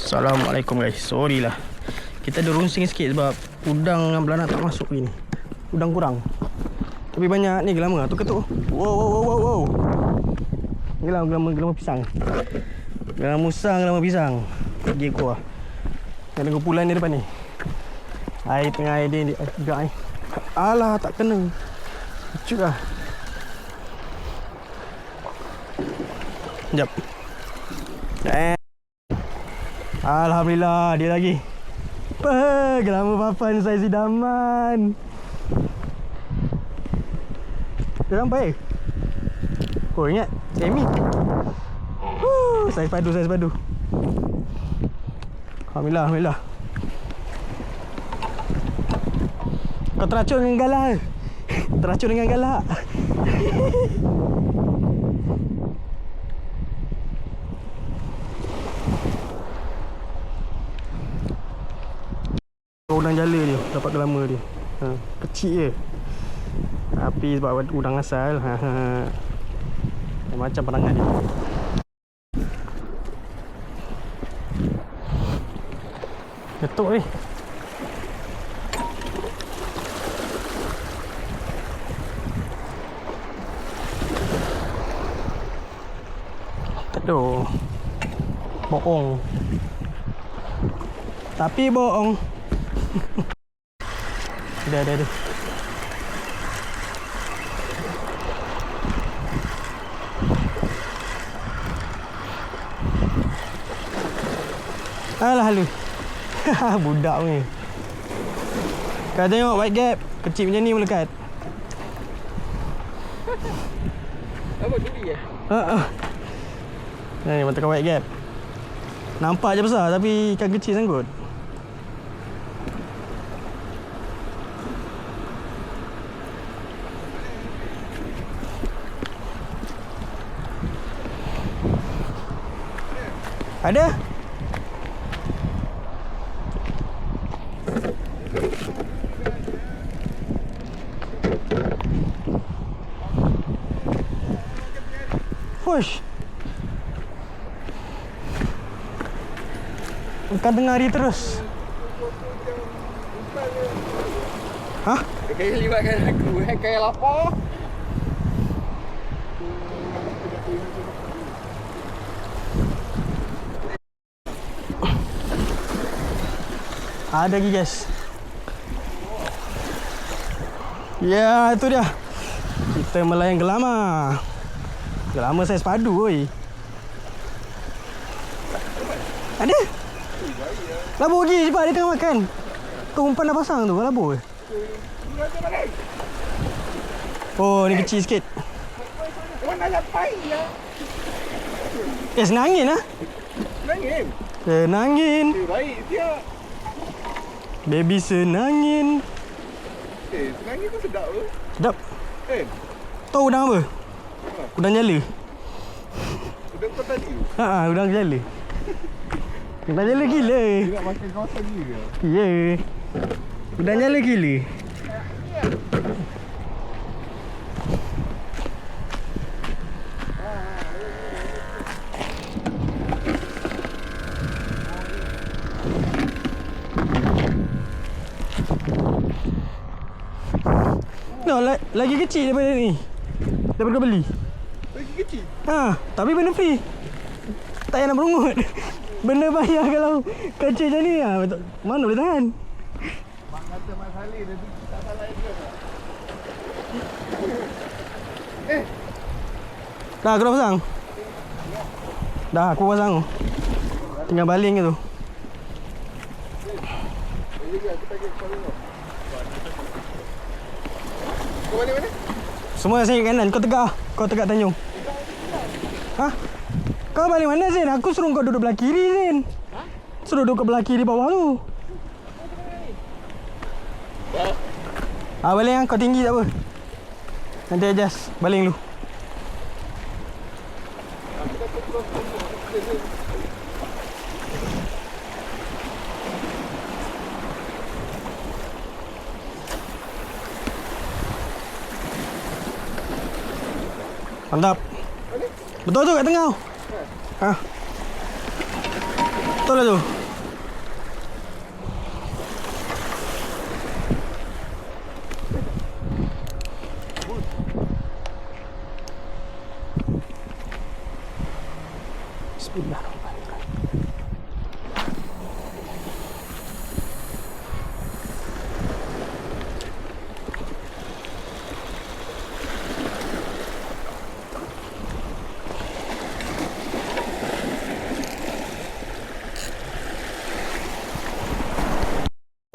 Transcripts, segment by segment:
Assalamualaikum guys. Sorry lah, kita ada runsing sikit sebab udang yang belanak tak masuk ni. Udang kurang. Tapi banyak ni gelama tu ketuk. Wow. Gelama pisang. Gelama musang, gelama pisang. Pergi aku lah. Ada kumpulan ni depan ni. Air tengah air dia juga ni. Alah, tak kena. Lucu lah. Sekejap. Alhamdulillah, dia lagi. Gelama papan saiz idaman. Dah sampai. Oh, ingat Semi. Saiz padu. Alhamdulillah. Kau teracun dengan galak. Udang jala dia, dapat gelama dia. Kecil je. Tapi sebab udang asal, macam pandangan dia. Ketuk ni. Aduh. Bohong. Tapi bohong. Dah. Alah lu. Budak ni. Kau tengok white gap. Kecil macam ni melekat. Apa gini ya? Ni mata white gap. Nampak je besar tapi ikan kecil sangkut. Ada? Push. Kau dengari terus. Hah? Kayak libatkan aku, kayak lapar. Ada lagi guys. Ya, itu dia. Kita melayan gelama. Gelama saiz padu oi. Ada? Labur lagi cepat, dia tengah makan. Tu umpan dah pasang tu, labur. Oh, ni kecil sikit. Mana sampai ya? Senangin lah. Senangin. Baik dia. Baby senangin. Senangin tu sedap tu. Sedap. Tahu udang apa? Udang jala. Udang kau tadi? Udang jala. Udang jala gila. Dia nak makan kawasan ni ke? Ya. Udang jala gila. No, lagi kecil daripada ni. Daripada kau beli. Lagi kecil? Tapi benda free. Tak payah nak berungut. Benda bayar kalau kecil macam ni. Mana boleh tahan? Mak kata Mak Saleh dia tak salah dia tak? Dah, aku dah pasang. Dah, aku pasang. Tinggal baling ke tu. Kau balik mana? Semua saya kanan. Kau tegak Tanjung. Kau balik mana Zain? Aku suruh kau duduk belah kiri Zain. Suruh duduk belah kiri bawah tu. Baling kau tinggi tak apa. Nanti adjust. Baling dulu. Mantap. Betul tu kat tengah. Betul lah tu. Bismillahirrahmanirrahim.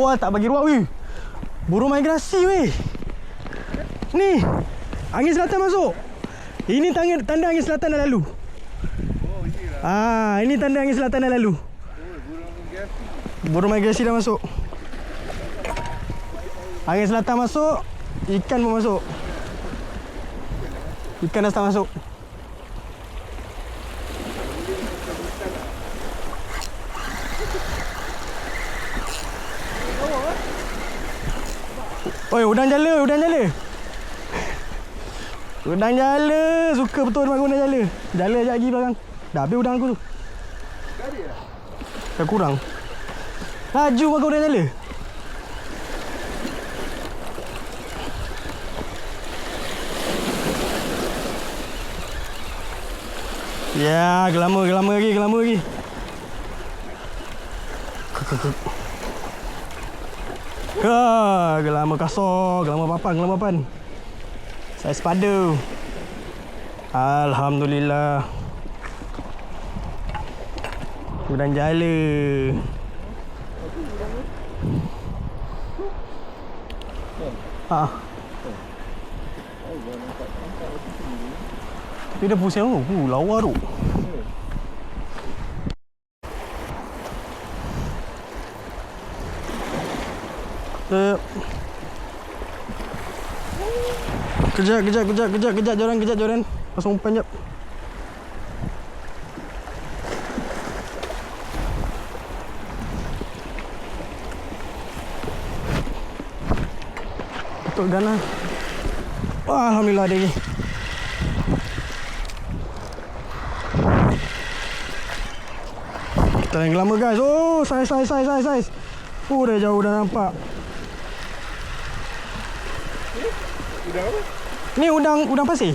Wah, tak bagi ruang weh. Burung migrasi weh. Ni, angin selatan masuk. Ini tanda angin selatan dah lalu. Oh, inilah. Ini tanda angin selatan dah lalu. Oh, burung migrasi. Burung migrasi dah masuk. Angin selatan masuk, ikan pun masuk. Ikan dah start masuk. Oi, udang jala, udang jala. Udang jala, suka betul makan udang jala. Jala sekejap lagi belakang. Dah habis udang aku tu. Tadi lah. Dah kurang. Laju makan udang jala. Ya, gelama lagi. Gelama kasar, gelama papan. Saya sepada. Alhamdulillah. Udang jala. Dia dah pusing tu. Lawa tu. Kejap joran. Pasang umpan jap. Betul gana. Wah, alhamdulillah ada lagi. Kita yang lama guys. Oh, saiz. Oh, dah jauh dah nampak. Udang apa? Ni udang pasir.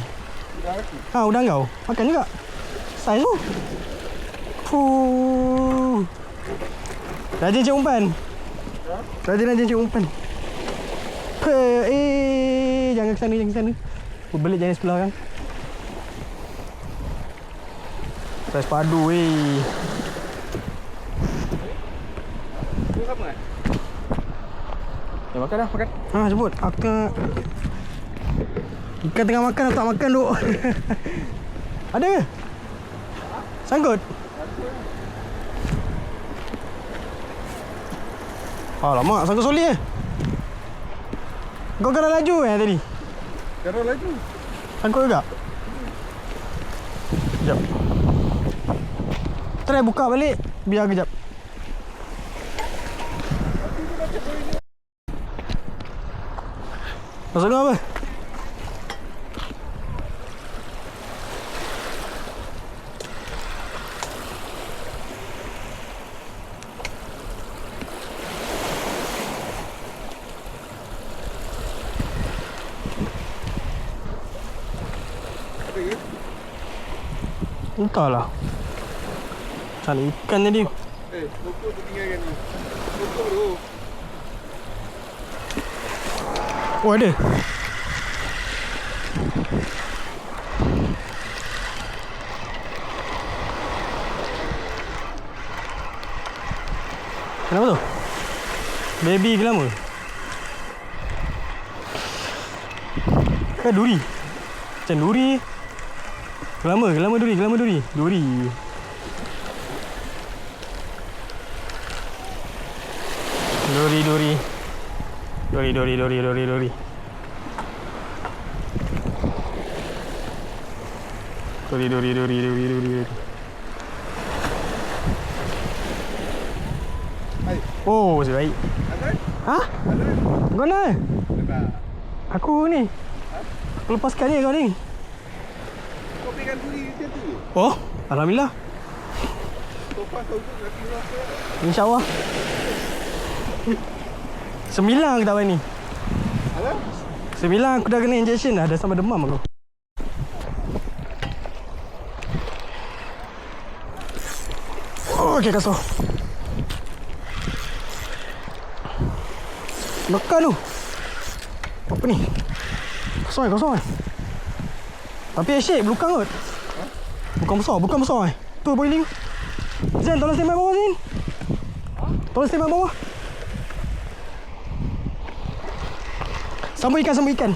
Udang aku. Udang kau. Makan juga. Saiz tu. Fuh. Rajin cik umpan. Rajin cik umpan. Jangan ke sana. Belit jangan sebelah kan. Saiz padu weh. Itu sama kan? Makan dah, makan. Sebut. Ikan tengah makan atau tak makan duk. Ada ke? Sangkut? Alamak, sangkut soli Kau kena laju tadi? Kena laju. Sangkut juga? Sekejap. Try buka balik. Biar kejap. Masuk kau apa? Entahlah. Cari ikan tadi. Pokok tu tinggalkan ni. Pokok tu. Oh, ada. Kenapa tu? Baby gelama. Kan duri. Macam duri. Gelama duri. Duri. Hai. Oh, masih baik. Ada? Hah? Ada? Kau mana? Lepas. Aku ni. Aku lepaskan ni kau ni. Kau pegang duri macam tu. Oh, alhamdulillah. Topan kau tu lagi berapa? InsyaAllah 9 aku tak ni. Ada? 9 aku dah kena injection dah. Dah sampai demam aku. Oh, okey kasut. Makan tu. Apa ni? Kosong. Tapi asyik belukang kot. Bukan besar. Tu boiling. Zain, tolong standby bawah Zain. Tolong standby bawah. Sambung ikan.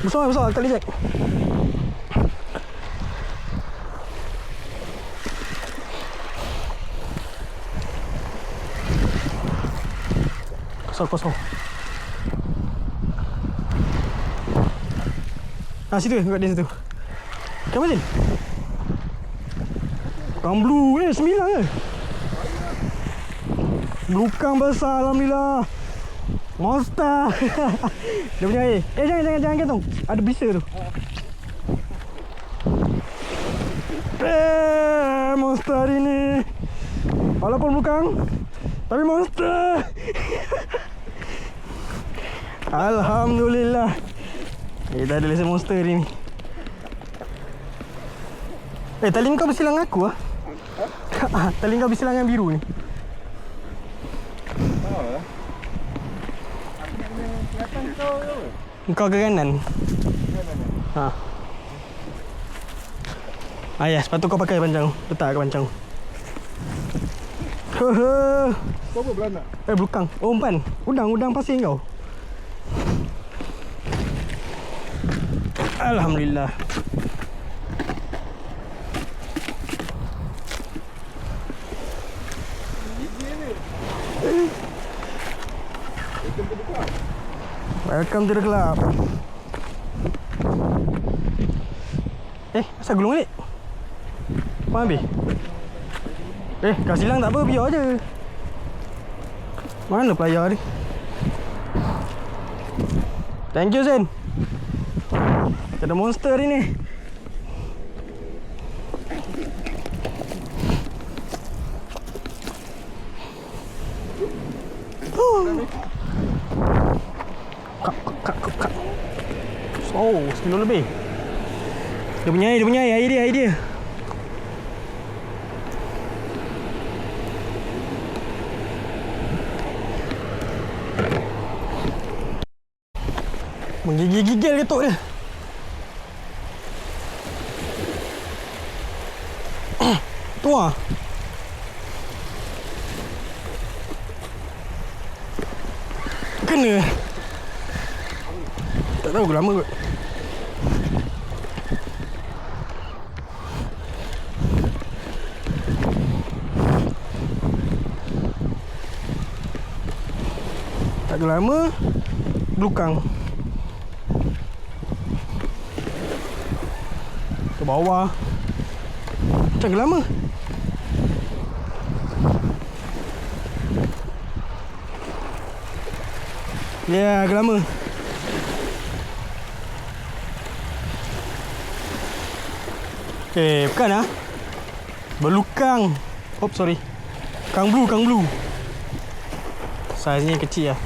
Besar, aku tak boleh check. Kosong. Situ kat dia situ. Kamu Zin? Kang blue 9 ke? Belukang besar alhamdulillah. Monster. Dia punya air. Jangan gantung. Ada bisa tu. Monster hari ni. Walaupun belukang, tapi monster. Alhamdulillah. Dah ada lesen monster hari ni. Tali kau bersilang aku ah. Tali kau bersilang yang biru ni. Kau ke kanan. Ya, sepatu kau pakai pancang. Letak ke pancang. Kau apa beranak? Belukang. Oh, umpan. Udang pasir kau. Alhamdulillah. Welcome to the club. Asal gulung balik? Apa habis? Kau silang tak apa, biar je. Mana pelayar ni? Thank you Zain. Ada monster hari ni. Kak. Oh, 10 lebih. Dia punya air dia. Menggigil ketuk dia. Tu ah. Kena. Tak tahu lama kot. Tak ada lama belukang. Ke bawah. Macam lama. Ya, agak lama. Bukan ah. Belukang. Sorry. Kang blue. Saiznya kecil lah.